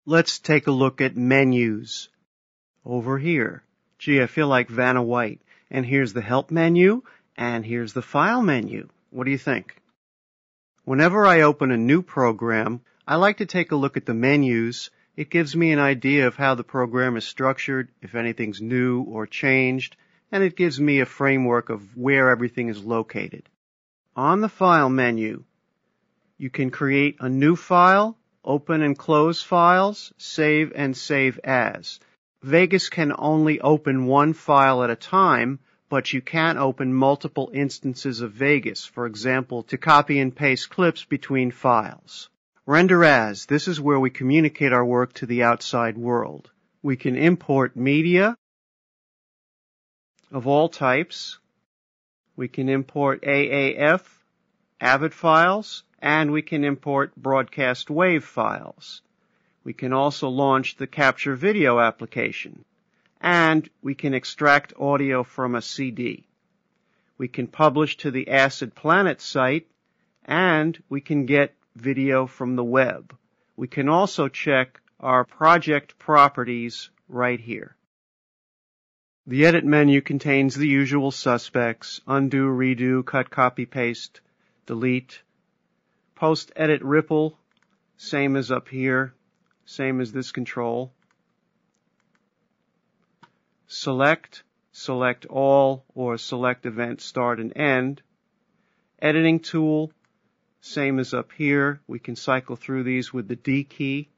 Let's take a look at menus over here. Gee, I feel like Vanna White. And here's the Help menu, and here's the File menu. What do you think? Whenever I open a new program, I like to take a look at the menus. It gives me an idea of how the program is structured, if anything's new or changed, and it gives me a framework of where everything is located. On the File menu, you can create a new file, open and close files, save and save as. Vegas can only open one file at a time, but you can open multiple instances of Vegas, for example, to copy and paste clips between files. Render as, this is where we communicate our work to the outside world. We can import media of all types. We can import AAF, AVID files, and we can import broadcast wave files. We can also launch the Capture Video application. And we can extract audio from a CD. We can publish to the Acid Planet site, and we can get video from the web. We can also check our project properties right here. The Edit menu contains the usual suspects: undo, redo, cut, copy, paste, delete. Post, edit, ripple, same as up here, same as this control. Select, select all, or select event start and end. Editing tool, same as up here. We can cycle through these with the D key.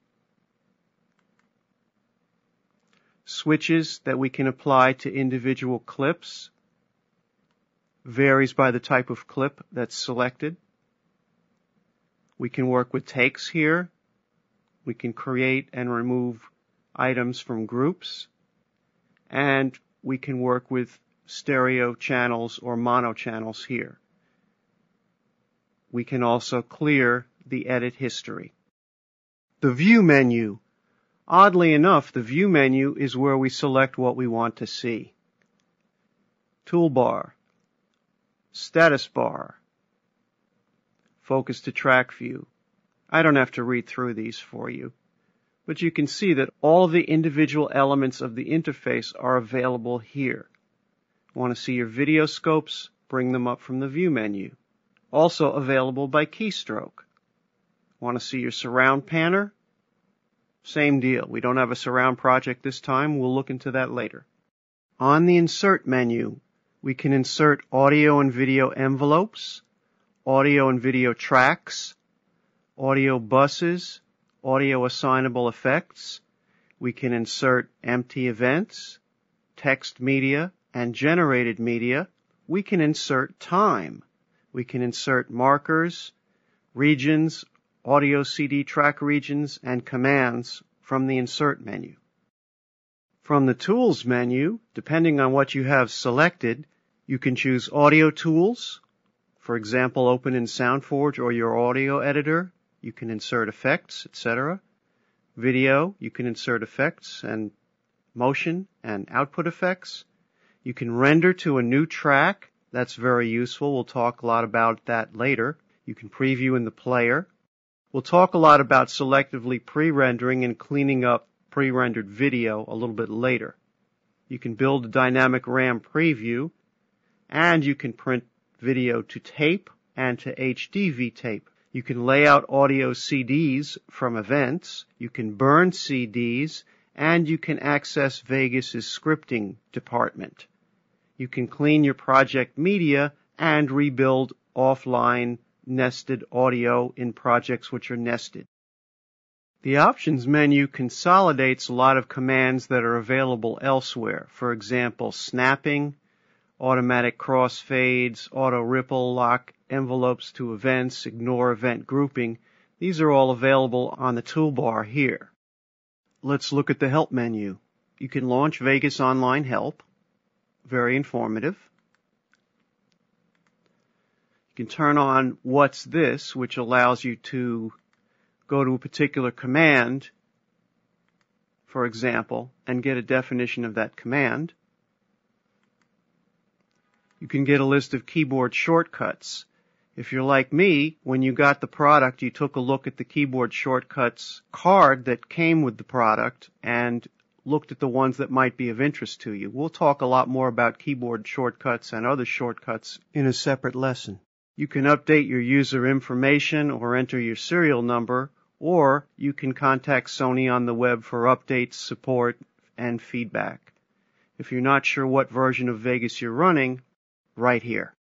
Switches that we can apply to individual clips. Varies by the type of clip that's selected. We can work with takes here. We can create and remove items from groups. And we can work with stereo channels or mono channels here. We can also clear the edit history. The View menu. Oddly enough, the View menu is where we select what we want to see. Toolbar, status bar, focus to track view. I don't have to read through these for you, but you can see that all of the individual elements of the interface are available here. Want to see your video scopes? Bring them up from the View menu. Also available by keystroke. Want to see your surround panner? Same deal. We don't have a surround project this time. We'll look into that later. On the Insert menu, we can insert audio and video envelopes, audio and video tracks, audio buses, audio assignable effects. We can insert empty events, text media, and generated media. We can insert time. We can insert markers, regions, audio CD track regions, and commands from the Insert menu. From the Tools menu, depending on what you have selected, you can choose Audio Tools. For example, open in SoundForge or your audio editor. You can insert effects, etc. Video, you can insert effects and motion and output effects. You can render to a new track. That's very useful. We'll talk a lot about that later. You can preview in the player. We'll talk a lot about selectively pre-rendering and cleaning up pre-rendered video a little bit later. You can build a dynamic RAM preview, and you can print video to tape and to HDV tape. You can lay out audio CDs from events, you can burn CDs, and you can access Vegas's scripting department. You can clean your project media and rebuild offline nested audio in projects which are nested. The Options menu consolidates a lot of commands that are available elsewhere. For example, snapping, automatic crossfades, auto ripple, lock envelopes to events, ignore event grouping. These are all available on the toolbar here. Let's look at the Help menu. You can launch Vegas Online Help. Very informative. You can turn on What's This, which allows you to go to a particular command, for example, and get a definition of that command. You can get a list of keyboard shortcuts. If you're like me, when you got the product, you took a look at the keyboard shortcuts card that came with the product and looked at the ones that might be of interest to you. We'll talk a lot more about keyboard shortcuts and other shortcuts in a separate lesson. You can update your user information or enter your serial number, or you can contact Sony on the web for updates, support, and feedback. If you're not sure what version of Vegas you're running, right here.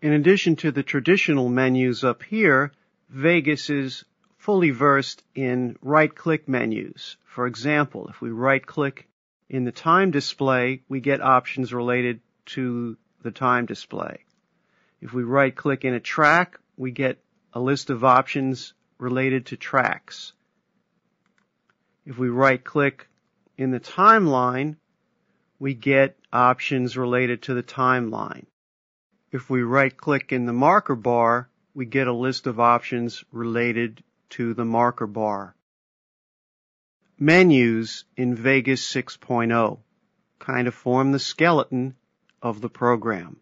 In addition to the traditional menus up here, Vegas is fully versed in right-click menus. For example, if we right-click in the time display, we get options related to the time display. If we right-click in a track, we get a list of options related to tracks. If we right-click in the timeline, we get options related to the timeline. If we right-click in the marker bar, we get a list of options related to the marker bar. Menus in Vegas 6.0 kind of form the skeleton of the program.